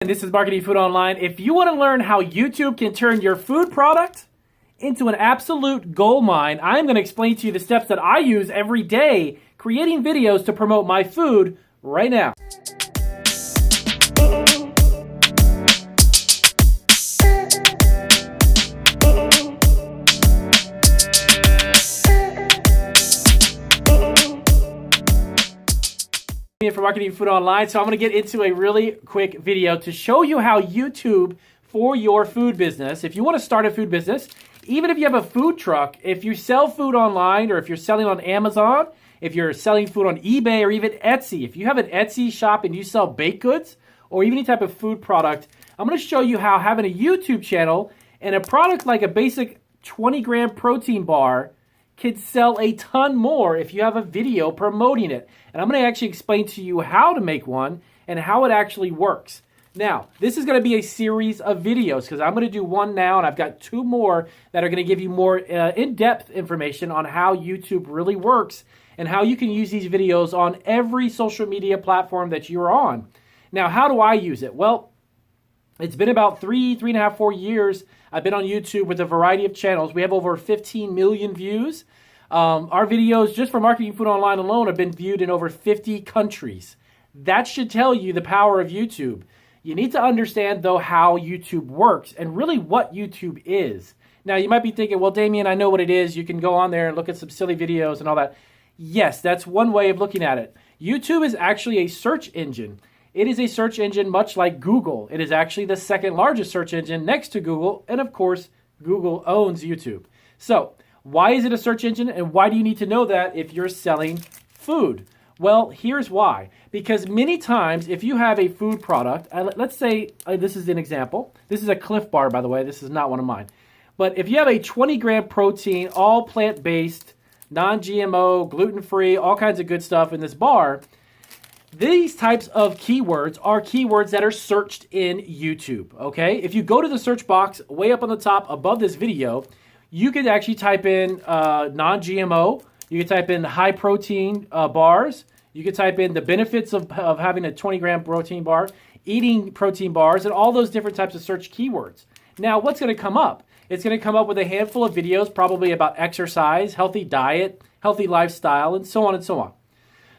And this is Marketing Food Online. If you want to learn how YouTube can turn your food product into an absolute gold mine, I'm going to explain to you the steps that I use every day creating videos to promote my food right now. For Marketing Food Online. So I'm going to get into a really quick video to show you how YouTube for your food business, if you want to start a food business, even if you have a food truck, if you sell food online or if you're selling on Amazon, if you're selling food on eBay or even Etsy, if you have an Etsy shop and you sell baked goods or even any type of food product, I'm going to show you how having a YouTube channel and a product like a basic 20-gram protein bar can sell a ton more if you have a video promoting it. And I'm going to actually explain to you how to make one and how it actually works. Now, this is going to be a series of videos because I'm going to do one now and I've got two more that are going to give you more in-depth information on how YouTube really works and how you can use these videos on every social media platform that you're on. Now, how do I use it? Well, it's been about 3.5, 4 years. I've been on YouTube with a variety of channels. We have over 15 million views. Our videos, just for Marketing Food Online alone, have been viewed in over 50 countries. That should tell you the power of YouTube. You need to understand, though, how YouTube works and really what YouTube is. Now, you might be thinking, well, Damien, I know what it is. You can go on there and look at some silly videos and all that. Yes, that's one way of looking at it. YouTube is actually a search engine. It is a search engine much like Google. It is actually the second largest search engine next to Google. And of course, Google owns YouTube. So why is it a search engine? And why do you need to know that if you're selling food? Well, here's why. Because many times if you have a food product, let's say this is an example. This is a Cliff Bar, by the way. This is not one of mine. But if you have a 20-gram protein, all plant-based, non-GMO, gluten-free, all kinds of good stuff in this bar, these types of keywords are keywords that are searched in YouTube, okay? If you go to the search box way up on the top above this video, you could actually type in non-GMO, you could type in high protein bars, you could type in the benefits of having a 20-gram protein bar, eating protein bars, and all those different types of search keywords. Now, what's going to come up? It's going to come up with a handful of videos, probably about exercise, healthy diet, healthy lifestyle, and so on and so on.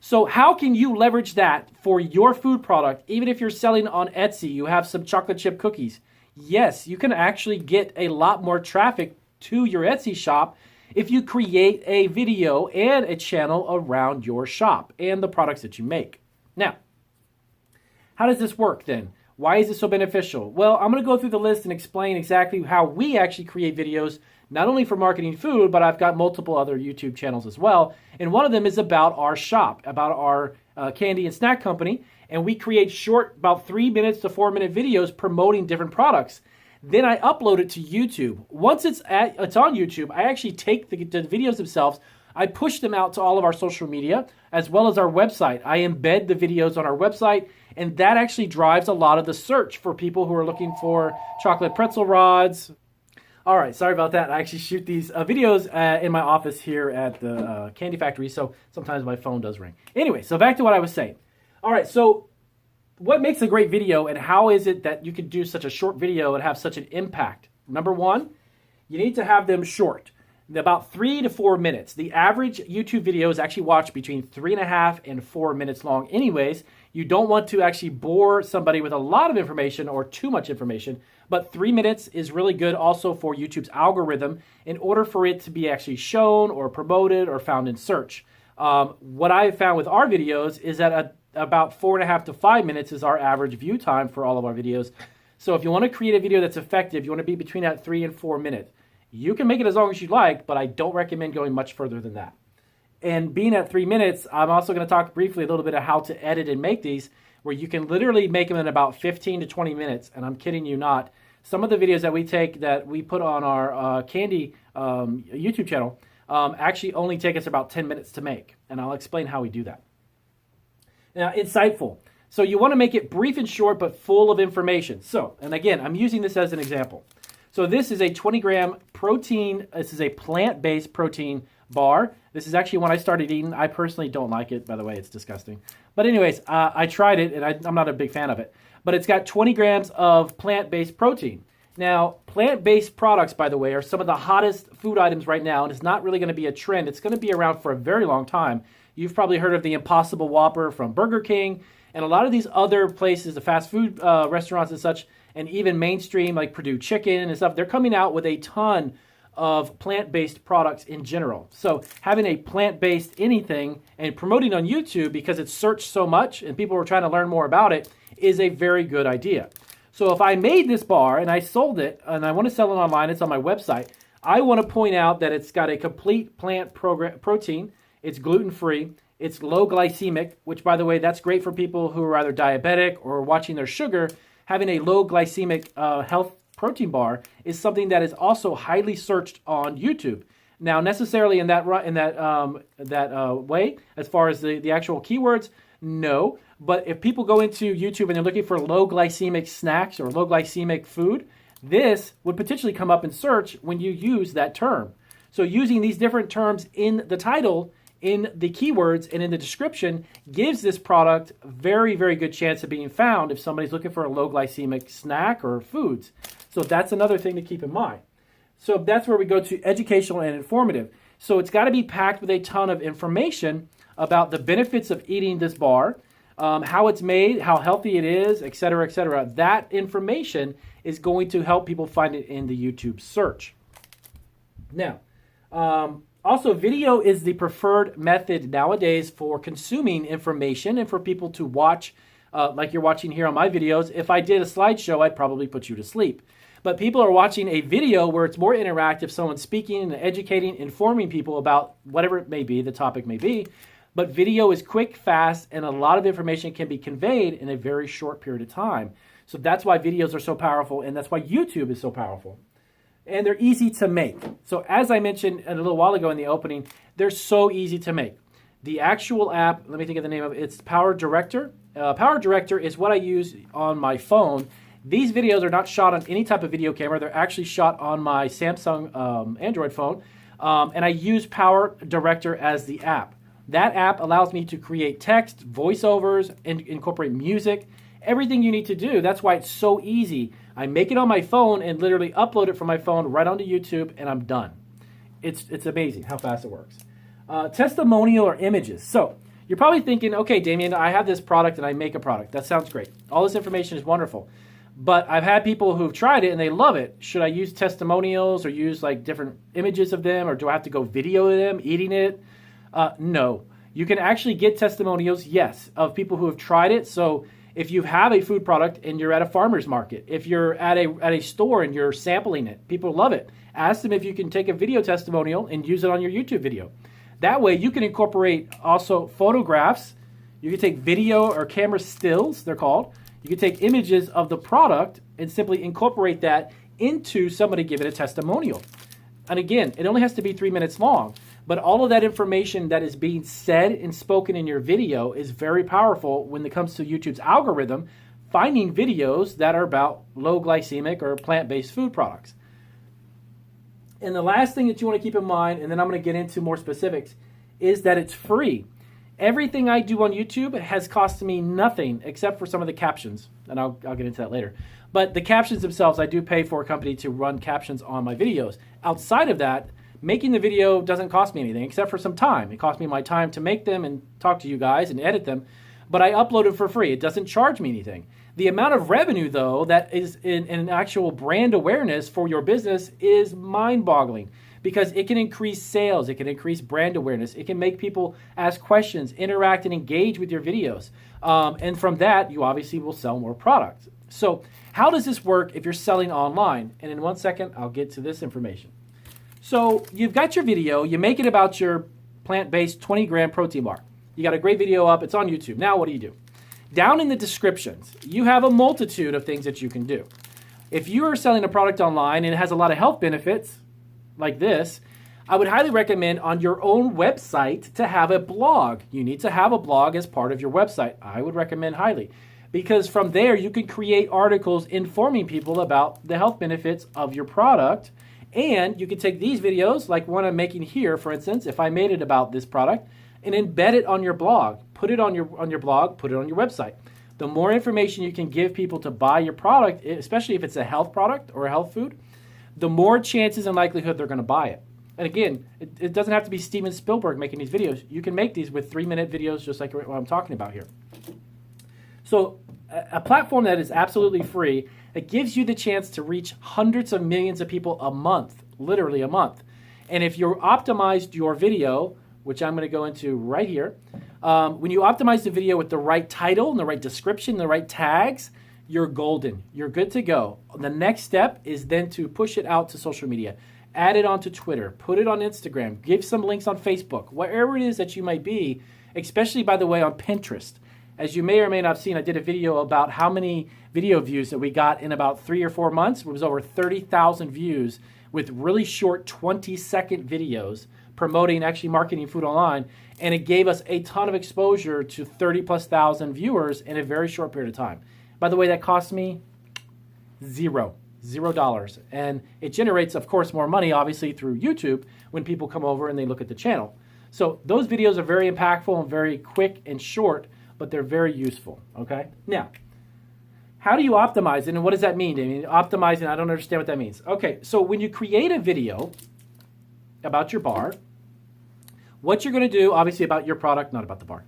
So how can you leverage that for your food product, even if you're selling on Etsy, you have some chocolate chip cookies? Yes, you can actually get a lot more traffic to your Etsy shop if you create a video and a channel around your shop and the products that you make. Now, how does this work then? Why is it so beneficial? Well, I'm going to go through the list and explain exactly how we actually create videos, not only for Marketing Food, but I've got multiple other YouTube channels as well. And one of them is about our shop, about our candy and snack company. And we create short, about 3 minutes to 4 minute videos promoting different products. Then I upload it to YouTube. Once it's on YouTube, I actually take the videos themselves, I push them out to all of our social media, as well as our website. I embed the videos on our website, and that actually drives a lot of the search for people who are looking for chocolate pretzel rods. All right, sorry about that. I actually shoot these videos in my office here at the Candy Factory, so sometimes my phone does ring. Anyway, so back to what I was saying. All right, so what makes a great video, and how is it that you can do such a short video and have such an impact? Number one, you need to have them short, about 3 to 4 minutes. The average YouTube video is actually watched between 3.5 and 4 minutes long anyways. You don't want to actually bore somebody with a lot of information or too much information, but 3 minutes is really good also for YouTube's algorithm in order for it to be actually shown or promoted or found in search. What I found with our videos is that about 4.5 to 5 minutes is our average view time for all of our videos. So if you want to create a video that's effective, you want to be between that 3 and 4 minutes. You can make it as long as you like, but I don't recommend going much further than that. And being at 3 minutes, I'm also going to talk briefly a little bit of how to edit and make these, where you can literally make them in about 15 to 20 minutes. And I'm kidding you not. Some of the videos that we take that we put on our Candy YouTube channel actually only take us about 10 minutes to make. And I'll explain how we do that. Now, insightful. So you want to make it brief and short, but full of information. So, and again, I'm using this as an example. So this is a 20-gram protein. This is a plant-based protein bar. This is actually when I started eating. I personally don't like it, by the way. It's disgusting. But anyways, I tried it, and I'm not a big fan of it. but it's got 20 grams of plant-based protein. Now, plant-based products, by the way, are some of the hottest food items right now, and it's not really going to be a trend. It's going to be around for a very long time. You've probably heard of the Impossible Whopper from Burger King, and a lot of these other places, the fast food restaurants and such, and even mainstream like Purdue Chicken and stuff, they're coming out with a ton of plant-based products in general. So having a plant-based anything and promoting on YouTube because it's searched so much and people are trying to learn more about it is a very good idea. So if I made this bar and I sold it and I want to sell it online, it's on my website, I want to point out that it's got a complete plant protein, it's gluten-free, it's low glycemic, which by the way, that's great for people who are either diabetic or watching their sugar. Having a low glycemic health protein bar is something that is also highly searched on YouTube. Now, necessarily in that way, as far as the actual keywords, no. But if people go into YouTube and they're looking for low glycemic snacks or low glycemic food, this would potentially come up in search when you use that term. So using these different terms in the title, in the keywords, and in the description gives this product a very, very good chance of being found if somebody's looking for a low glycemic snack or foods. So that's another thing to keep in mind. So that's where we go to educational and informative. So it's got to be packed with a ton of information about the benefits of eating this bar, how it's made, how healthy it is, et cetera, et cetera. That information is going to help people find it in the YouTube search. Now, also, video is the preferred method nowadays for consuming information and for people to watch, like you're watching here on my videos. If I did a slideshow, I'd probably put you to sleep. But people are watching a video where it's more interactive, someone's speaking and educating, informing people about whatever it may be, the topic may be. But video is quick, fast, and a lot of information can be conveyed in a very short period of time. So that's why videos are so powerful, and that's why YouTube is so powerful. And they're easy to make. So as I mentioned a little while ago in the opening, they're so easy to make. The actual app, let me think of the name of it, it's Power Director. Power Director is what I use on my phone. These videos are not shot on any type of video camera. They're actually shot on my Samsung Android phone. And I use Power Director as the app. That app allows me to create text, voiceovers, and incorporate music, everything you need to do. That's why it's so easy. I make it on my phone and literally upload it from my phone right onto YouTube, and I'm done. It's amazing how fast it works. Testimonial or images. So you're probably thinking, okay, Damien, I have this product and I make a product. That sounds great. All this information is wonderful. But I've had people who've tried it and they love it. Should I use testimonials or use like different images of them, or do I have to go video them eating it? No. You can actually get testimonials, yes, of people who have tried it. So if you have a food product and you're at a farmer's market, if you're at a store and you're sampling it, people love it. Ask them if you can take a video testimonial and use it on your YouTube video. That way you can incorporate also photographs. You can take video or camera stills, they're called. You can take images of the product and simply incorporate that into somebody giving a testimonial. And again, it only has to be 3 minutes long. But all of that information that is being said and spoken in your video is very powerful when it comes to YouTube's algorithm, finding videos that are about low glycemic or plant-based food products. And the last thing that you want to keep in mind, and then I'm going to get into more specifics, is that it's free. Everything I do on YouTube has cost me nothing except for some of the captions, and I'll get into that later. But the captions themselves, I do pay for a company to run captions on my videos. Outside of that, making the video doesn't cost me anything except for some time. It costs me my time to make them and talk to you guys and edit them, but I upload it for free. It doesn't charge me anything. The amount of revenue, though, that is in an actual brand awareness for your business is mind-boggling because it can increase sales, it can increase brand awareness, it can make people ask questions, interact, and engage with your videos. And from that, you obviously will sell more products. So how does this work if you're selling online? And in 1 second, I'll get to this information. So you've got your video, you make it about your plant-based 20-gram protein bar. You got a great video up, it's on YouTube. Now what do? Down in the descriptions, you have a multitude of things that you can do. If you are selling a product online and it has a lot of health benefits, like this, I would highly recommend on your own website to have a blog. You need to have a blog as part of your website. I would recommend highly. Because from there, you can create articles informing people about the health benefits of your product. And you can take these videos, like one I'm making here, for instance, if I made it about this product, and embed it on your blog. Put it on your blog, put it on your website. The more information you can give people to buy your product, especially if it's a health product or a health food, the more chances and likelihood they're going to buy it. And again, it doesn't have to be Steven Spielberg making these videos. You can make these with 3-minute videos just like what I'm talking about here. So a platform that is absolutely free, it gives you the chance to reach hundreds of millions of people a month, literally a month. And if you optimized your video, which I'm going to go into right here, when you optimize the video with the right title and the right description, the right tags, you're golden. You're good to go. The next step is then to push it out to social media. Add it onto Twitter, put it on Instagram, give some links on Facebook, wherever it is that you might be, especially, by the way, on Pinterest. As you may or may not have seen, I did a video about how many video views that we got in about 3 or 4 months. It was over 30,000 views with really short 20-second videos promoting, actually marketing food online. And it gave us a ton of exposure to 30+ thousand viewers in a very short period of time. By the way, that cost me $0. And it generates, of course, more money, obviously, through YouTube when people come over and they look at the channel. So those videos are very impactful and very quick and short, but they're very useful, okay? Now, how do you optimize it, and what does that mean? I mean, optimizing, I don't understand what that means. Okay, so when you create a video about your bar, what you're going to do, obviously about your product, not about the bar,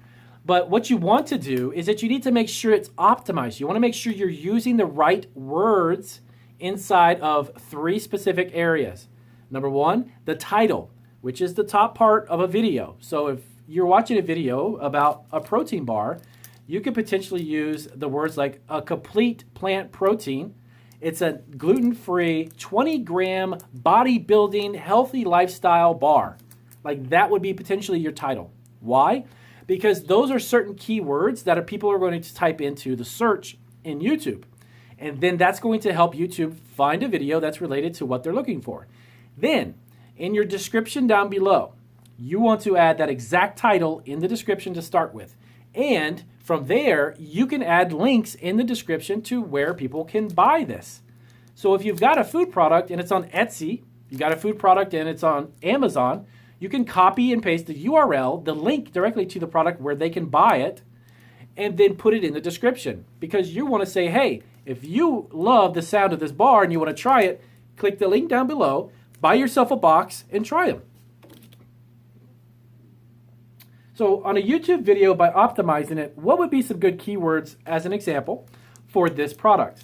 but what you want to do is that you need to make sure it's optimized. You want to make sure you're using the right words inside of 3 specific areas. Number 1, the title, which is the top part of a video. So if you're watching a video about a protein bar, you could potentially use the words like a complete plant protein. It's a gluten-free 20-gram bodybuilding healthy lifestyle bar. Like that would be potentially your title. Why? Because those are certain keywords that people are going to type into the search in YouTube. And then that's going to help YouTube find a video that's related to what they're looking for. Then, in your description down below, you want to add that exact title in the description to start with. And from there, you can add links in the description to where people can buy this. So if you've got a food product and it's on Etsy, you've got a food product and it's on Amazon, you can copy and paste the URL, the link directly to the product where they can buy it, and then put it in the description. Because you want to say, hey, if you love the sound of this bar and you want to try it, click the link down below, buy yourself a box, and try them. So on a YouTube video, by optimizing it, what would be some good keywords as an example for this product?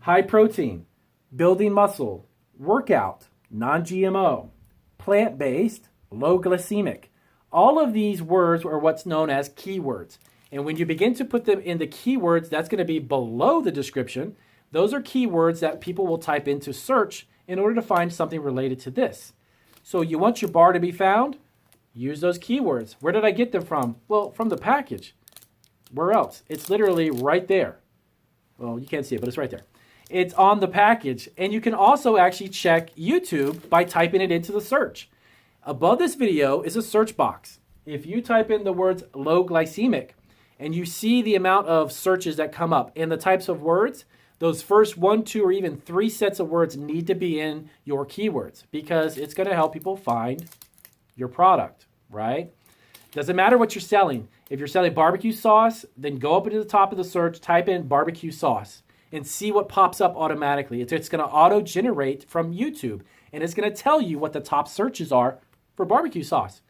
High protein, building muscle, workout, non-GMO, plant-based, low glycemic. All of these words are what's known as keywords. And when you begin to put them in the keywords, that's going to be below the description. Those are keywords that people will type into search in order to find something related to this. So you want your bar to be found? Use those keywords. Where did I get them from? Well, from the package. Where else? It's literally right there. Well, you can't see it, but it's right there. It's on the package. And you can also actually check YouTube by typing it into the search. Above this video is a search box. If you type in the words low glycemic and you see the amount of searches that come up and the types of words, those first 1, 2, or even 3 sets of words need to be in your keywords because it's going to help people find your product, right? Doesn't matter what you're selling. If you're selling barbecue sauce, then go up into the top of the search, type in barbecue sauce, and see what pops up automatically. It's going to auto-generate from YouTube, and it's going to tell you what the top searches are for barbecue sauce.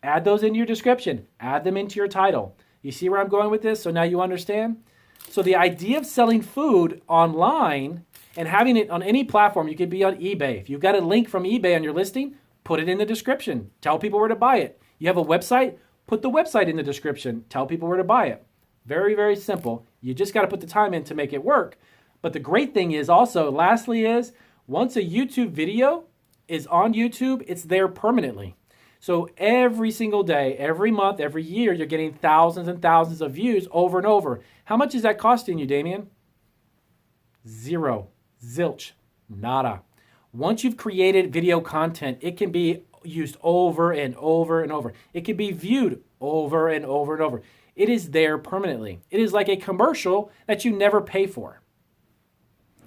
Add those into your description. Add them into your title. You see where I'm going with this? So now you understand? So the idea of selling food online and having it on any platform, you could be on eBay. If you've got a link from eBay on your listing, put it in the description. Tell people where to buy it. You have a website? Put the website in the description. Tell people where to buy it. Very, very simple. You just got to put the time in to make it work. But the great thing is also, lastly is, once a YouTube video is on YouTube, it's there permanently. So every single day, every month, every year, you're getting thousands and thousands of views over and over. How much is that costing you, Damien? 0. Zilch. Nada. Once you've created video content, it can be used over and over and over. It can be viewed over and over and over. It is there permanently. It is like a commercial that you never pay for.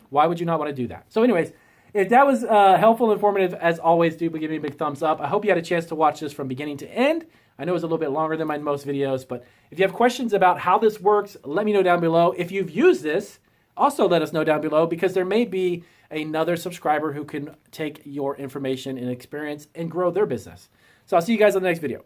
Why would you not want to do that? So anyways, if that was helpful and informative, as always, do give me a big thumbs up. I hope you had a chance to watch this from beginning to end. I know it's a little bit longer than my most videos, but if you have questions about how this works, let me know down below. If you've used this, also let us know down below, because there may be another subscriber who can take your information and experience and grow their business. So I'll see you guys on the next video.